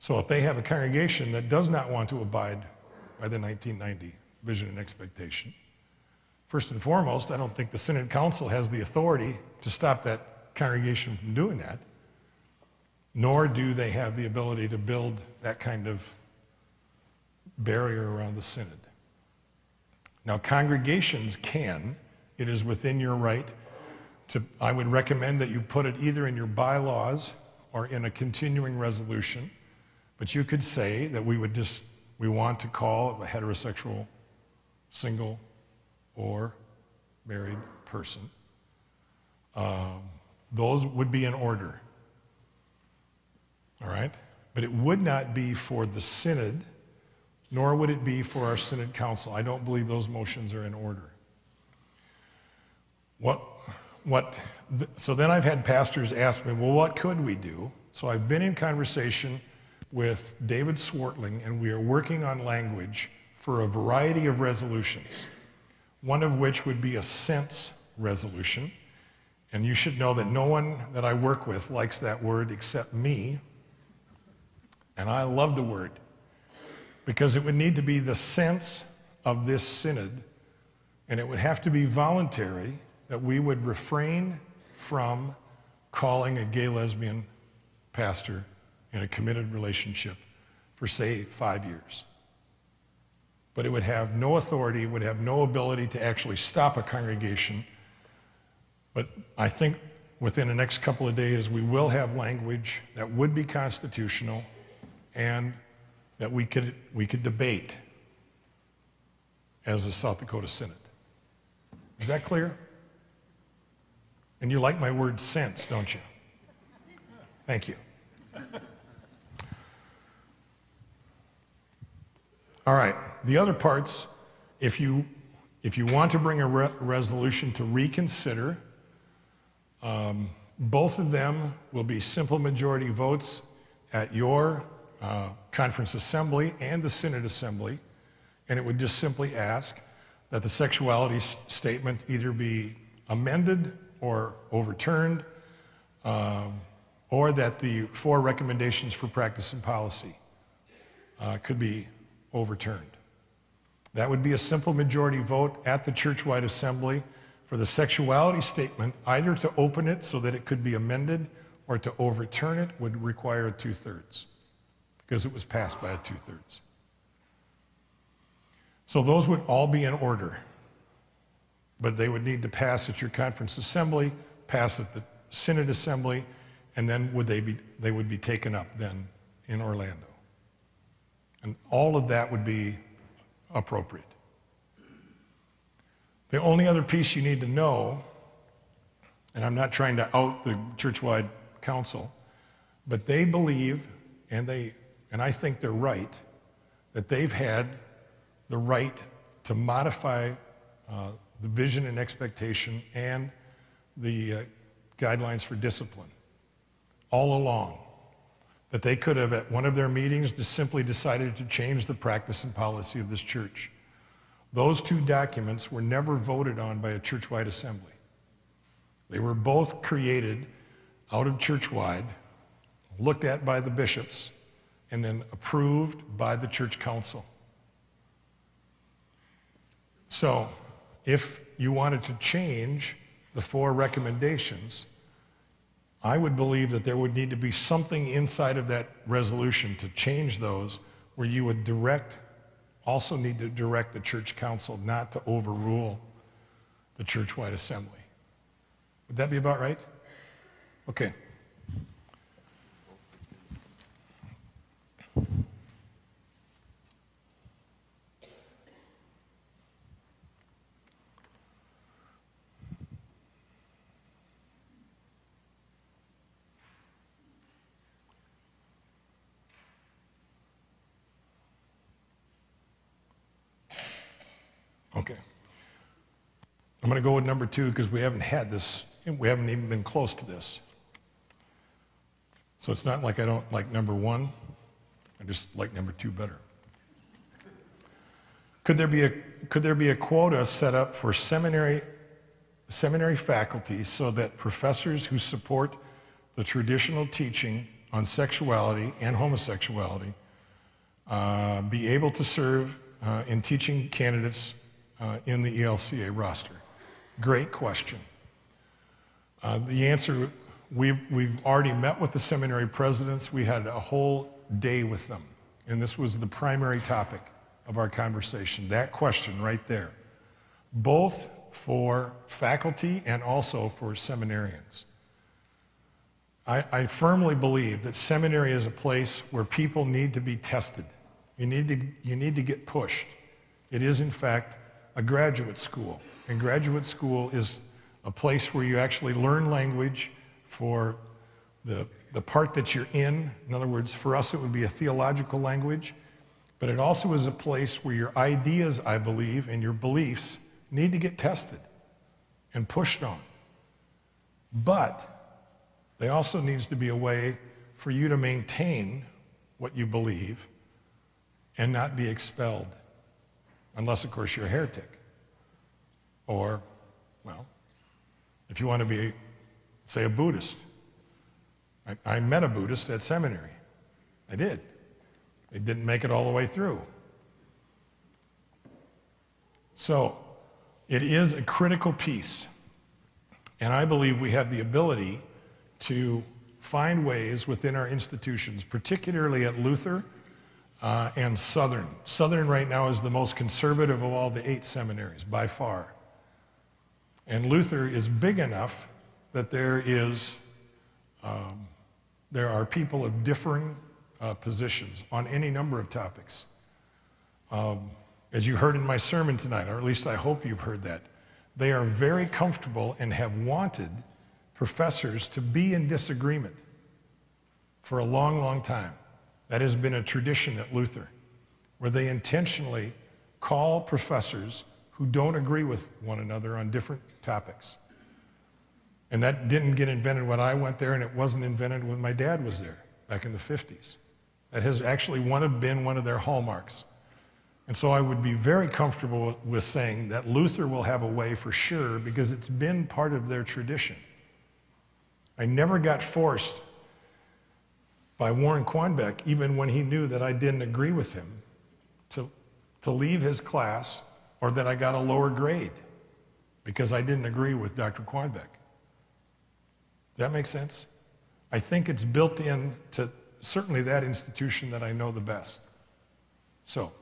So if they have a congregation that does not want to abide by the 1990 vision and expectation, first and foremost, I don't think the Synod Council has the authority to stop that congregation from doing that, nor do they have the ability to build that kind of barrier around the Synod. Now, congregations can, it is within your right to, I would recommend that you put it either in your bylaws or in a continuing resolution, but you could say that we want to call a heterosexual, single, or married person. Those would be in order, all right? But it would not be for the Synod, nor would it be for our Synod Council. I don't believe those motions are in order. So then I've had pastors ask me, well, what could we do? So I've been in conversation with David Swartling, and we are working on language for a variety of resolutions, one of which would be a sense resolution. And you should know that no one that I work with likes that word except me. And I love the word, because it would need to be the sense of this synod, and it would have to be voluntary, that we would refrain from calling a gay lesbian pastor in a committed relationship for, say, 5 years. But it would have no authority, would have no ability to actually stop a congregation. But I think within the next couple of days, we will have language that would be constitutional and that we could debate as a South Dakota Synod. Is that clear? And you like my word sense, don't you? Thank you. All right, the other parts, if you want to bring a resolution to reconsider, both of them will be simple majority votes at your conference assembly and the Synod assembly, and it would just simply ask that the sexuality statement either be amended or overturned, or that the 4 recommendations for practice and policy could be overturned. That would be a simple majority vote at the Churchwide Assembly for the sexuality statement, either to open it so that it could be amended or to overturn it would require a 2/3 because it was passed by a 2/3. So those would all be in order, but they would need to pass at your conference assembly, pass at the Synod assembly, and then they would be taken up then in Orlando. And all of that would be appropriate. The only other piece you need to know, and I'm not trying to out the Churchwide Council, but they believe, and I think they're right, that they've had the right to modify the vision and expectation and the guidelines for discipline all along. That they could have, at one of their meetings, just simply decided to change the practice and policy of this church. Those 2 documents were never voted on by a Churchwide Assembly. They were both created out of Churchwide, looked at by the bishops, and then approved by the Church Council. So, if you wanted to change the 4 recommendations, I would believe that there would need to be something inside of that resolution to change those where you would also need to direct the Church Council not to overrule the Churchwide Assembly. Would that be about right? Okay. Okay. I'm going to go with number 2 because we haven't had this, we haven't even been close to this. So it's not like I don't like number 1, I just like number 2 better. Could there be a quota set up for seminary faculty so that professors who support the traditional teaching on sexuality and homosexuality be able to serve in teaching candidates in the ELCA roster? Great question. The answer, we've already met with the seminary presidents. We had a whole day with them, and this was the primary topic of our conversation, that question right there, both for faculty and also for seminarians. I firmly believe that seminary is a place where people need to be tested. You need to get pushed. It is, in fact, a graduate school, and graduate school is a place where you actually learn language for the part that you're in. In other words, for us it would be a theological language, but it also is a place where your ideas, I believe, and your beliefs need to get tested and pushed on. But there also needs to be a way for you to maintain what you believe and not be expelled, unless, of course, you're a heretic. Or, well, if you want to be, say, a Buddhist. I met a Buddhist at seminary. I did. They didn't make it all the way through. So, it is a critical piece, and I believe we have the ability to find ways within our institutions, particularly at Luther and Southern. Southern right now is the most conservative of all the 8 seminaries, by far. And Luther is big enough that there are people of differing positions on any number of topics. As you heard in my sermon tonight, or at least I hope you've heard that, they are very comfortable and have wanted professors to be in disagreement for a long, long time. That has been a tradition at Luther, where they intentionally call professors who don't agree with one another on different topics. And that didn't get invented when I went there, and it wasn't invented when my dad was there back in the 50s. That has actually been one of their hallmarks. And so I would be very comfortable with saying that Luther will have a way for sure, because it's been part of their tradition. I never got forced by Warren Quanbeck, even when he knew that I didn't agree with him, to leave his class, or that I got a lower grade because I didn't agree with Dr. Quanbeck. Does that make sense? I think it's built in to certainly that institution that I know the best. So